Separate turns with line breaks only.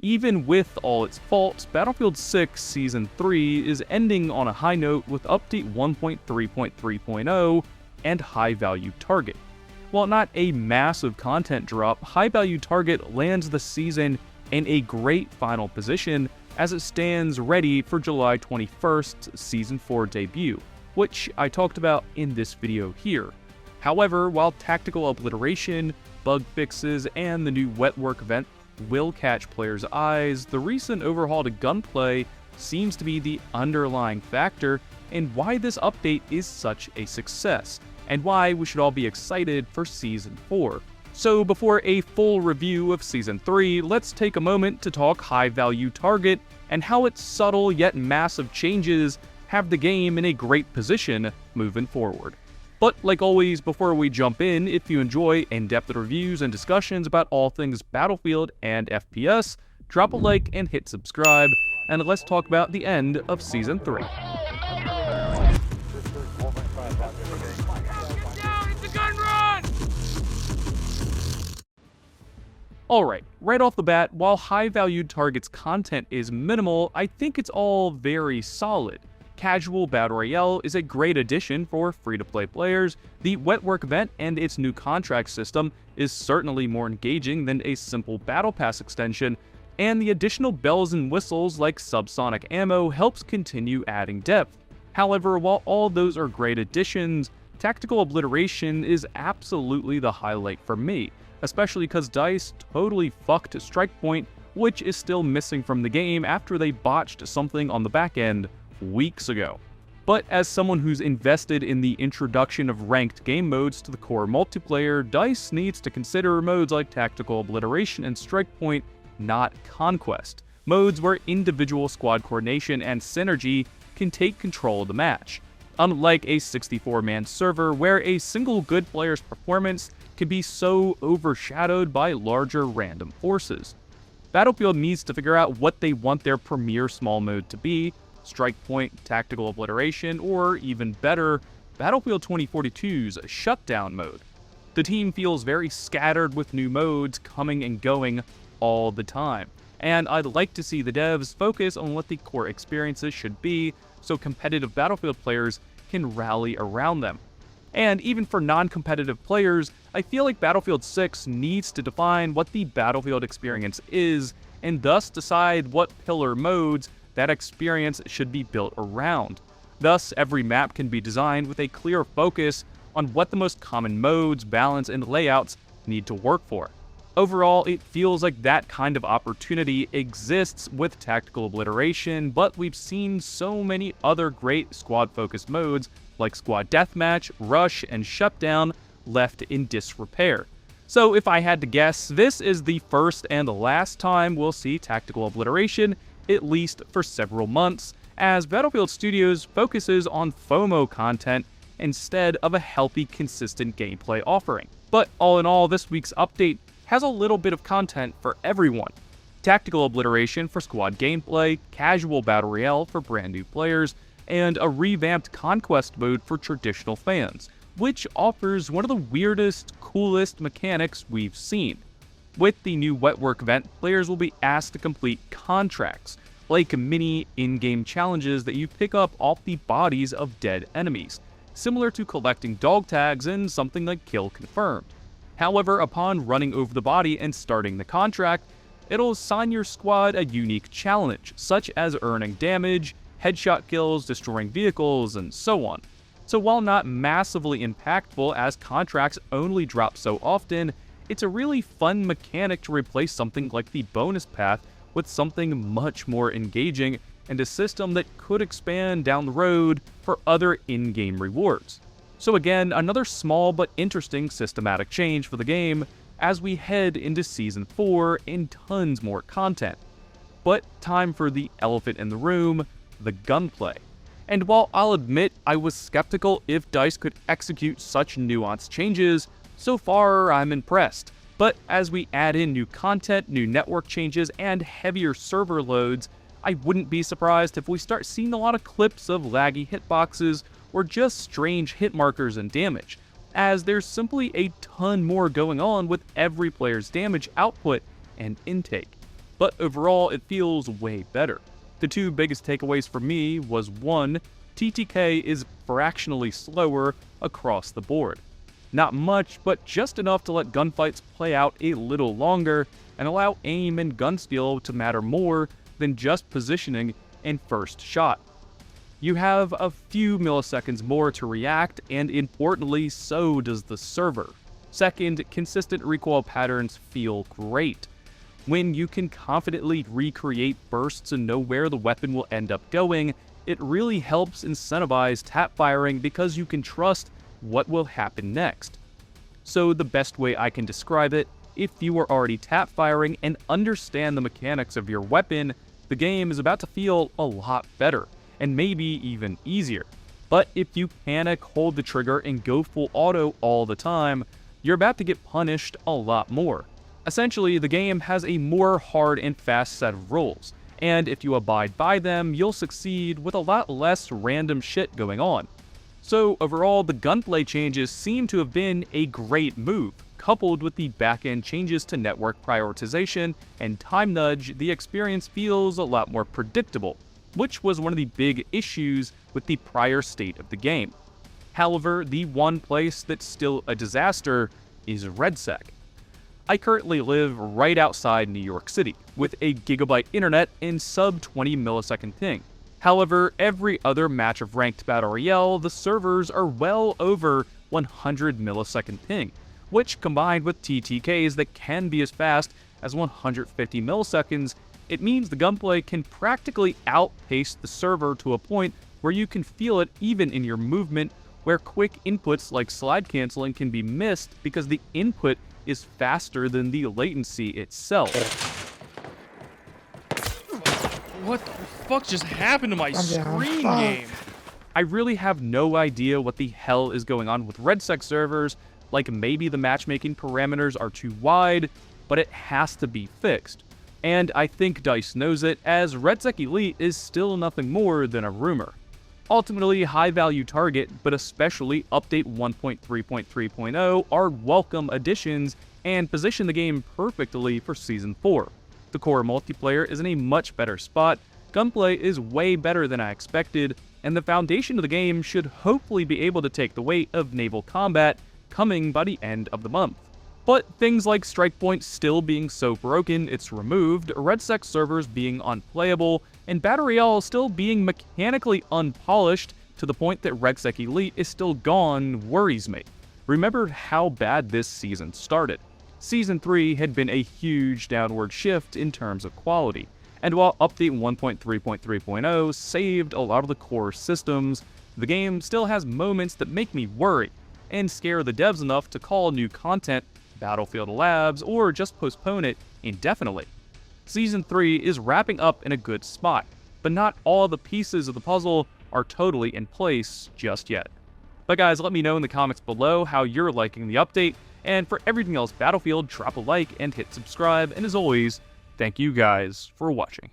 Even with all its faults, Battlefield 6 Season 3 is ending on a high note with update 1.3.3.0 and High Value Target. While not a massive content drop, High Value Target lands the season in a great final position as it stands ready for July 21st Season 4 debut, which I talked about in this video here. However, while Tactical Obliteration, bug fixes, and the new Wet Work event will catch players' eyes, the recent overhaul to gunplay seems to be the underlying factor in why this update is such a success, and why we should all be excited for Season 4. So before a full review of Season 3, let's take a moment to talk High Value Target and how its subtle yet massive changes have the game in a great position moving forward. But like always, before we jump in, if you enjoy in-depth reviews and discussions about all things Battlefield and FPS, drop a like and hit subscribe, and let's talk about the end of Season 3. Alright, right off the bat, while High Value Target's content is minimal, I think it's all very solid. Casual Battle Royale is a great addition for free-to-play players. The Wet Work event and its new contract system is certainly more engaging than a simple Battle Pass extension, and the additional bells and whistles like subsonic ammo helps continue adding depth. However, while all those are great additions, Tactical Obliteration is absolutely the highlight for me, especially because DICE totally fucked StrikePoint, which is still missing from the game after they botched something on the back end weeks ago. But as someone who's invested in the introduction of ranked game modes to the core multiplayer, DICE needs to consider modes like Tactical Obliteration and StrikePoint, not Conquest. Modes where individual squad coordination and synergy can take control of the match. Unlike a 64-man server where a single good player's performance can be so overshadowed by larger random forces. Battlefield needs to figure out what they want their premier small mode to be: StrikePoint, Tactical Obliteration, or even better, Battlefield 2042's Shutdown mode. The team feels very scattered with new modes coming and going all the time, and I'd like to see the devs focus on what the core experiences should be so competitive Battlefield players can rally around them. And even for non-competitive players, I feel like Battlefield 6 needs to define what the Battlefield experience is, and thus decide what pillar modes that experience should be built around. Thus, every map can be designed with a clear focus on what the most common modes, balance, and layouts need to work for. Overall, it feels like that kind of opportunity exists with Tactical Obliteration, but we've seen so many other great squad-focused modes like Squad Deathmatch, Rush, and Shutdown left in disrepair. So if I had to guess, this is the first and the last time we'll see Tactical Obliteration, at least for several months, as Battlefield Studios focuses on FOMO content instead of a healthy, consistent gameplay offering. But all in all, this week's update has a little bit of content for everyone. Tactical Obliteration for squad gameplay, Casual Battle Royale for brand new players, and a revamped Conquest mode for traditional fans, which offers one of the weirdest, coolest mechanics we've seen. With the new Wet Work event, players will be asked to complete contracts, like mini in-game challenges that you pick up off the bodies of dead enemies, similar to collecting dog tags in something like Kill Confirmed. However, upon running over the body and starting the contract, it'll assign your squad a unique challenge, such as earning damage, headshot kills, destroying vehicles, and so on. So while not massively impactful as contracts only drop so often, it's a really fun mechanic to replace something like the bonus path with something much more engaging and a system that could expand down the road for other in-game rewards. So again, another small but interesting systematic change for the game as we head into Season 4 and tons more content. But time for the elephant in the room, the gunplay. And while I'll admit I was skeptical if DICE could execute such nuanced changes, so far I'm impressed. But as we add in new content, new network changes, and heavier server loads, I wouldn't be surprised if we start seeing a lot of clips of laggy hitboxes or just strange hit markers and damage, as there's simply a ton more going on with every player's damage output and intake. but overall it feels way better. The two biggest takeaways for me was 1. TTK is fractionally slower across the board. Not much, but just enough to let gunfights play out a little longer and allow aim and gun skill to matter more than just positioning and first shot. You have a few milliseconds more to react, and importantly, so does the server. Second, consistent recoil patterns feel great. When you can confidently recreate bursts and know where the weapon will end up going, it really helps incentivize tap firing because you can trust what will happen next. So the best way I can describe it, if you are already tap firing and understand the mechanics of your weapon, the game is about to feel a lot better, and maybe even easier. But if you panic, hold the trigger, and go full auto all the time, you're about to get punished a lot more. Essentially, the game has a more hard and fast set of rules, and if you abide by them, you'll succeed with a lot less random shit going on. So overall, the gunplay changes seem to have been a great move. Coupled with the back-end changes to network prioritization and time nudge, the experience feels a lot more predictable, which was one of the big issues with the prior state of the game. However, the one place that's still a disaster is RedSec. I currently live right outside New York City, with a gigabyte internet and sub 20 millisecond ping. However, every other match of ranked Battle Royale, the servers are well over 100 millisecond ping, which combined with TTKs that can be as fast as 150 milliseconds, it means the gunplay can practically outpace the server to a point where you can feel it even in your movement, where quick inputs like slide canceling can be missed because the input is faster than the latency itself.
What the fuck just happened to my screen game?
I really have no idea what the hell is going on with RedSec servers, like maybe the matchmaking parameters are too wide, but it has to be fixed. And I think DICE knows it, as RedSec Elite is still nothing more than a rumor. Ultimately, high-value target, but especially update 1.3.3.0 are welcome additions and position the game perfectly for Season 4. The core multiplayer is in a much better spot, gunplay is way better than I expected, and the foundation of the game should hopefully be able to take the weight of naval combat coming by the end of the month. But things like StrikePoint still being so broken it's removed, RedSec servers being unplayable, and Battle Royale still being mechanically unpolished to the point that RedSec Elite is still gone worries me. Remember how bad this season started. Season 3 had been a huge downward shift in terms of quality, and while update 1.3.3.0 saved a lot of the core systems, the game still has moments that make me worry, and scare the devs enough to call new content Battlefield Labs or just postpone it indefinitely. Season 3 is wrapping up in a good spot, but not all the pieces of the puzzle are totally in place just yet. But guys, let me know in the comments below how you're liking the update, and for everything else Battlefield, drop a like and hit subscribe, and as always, thank you guys for watching.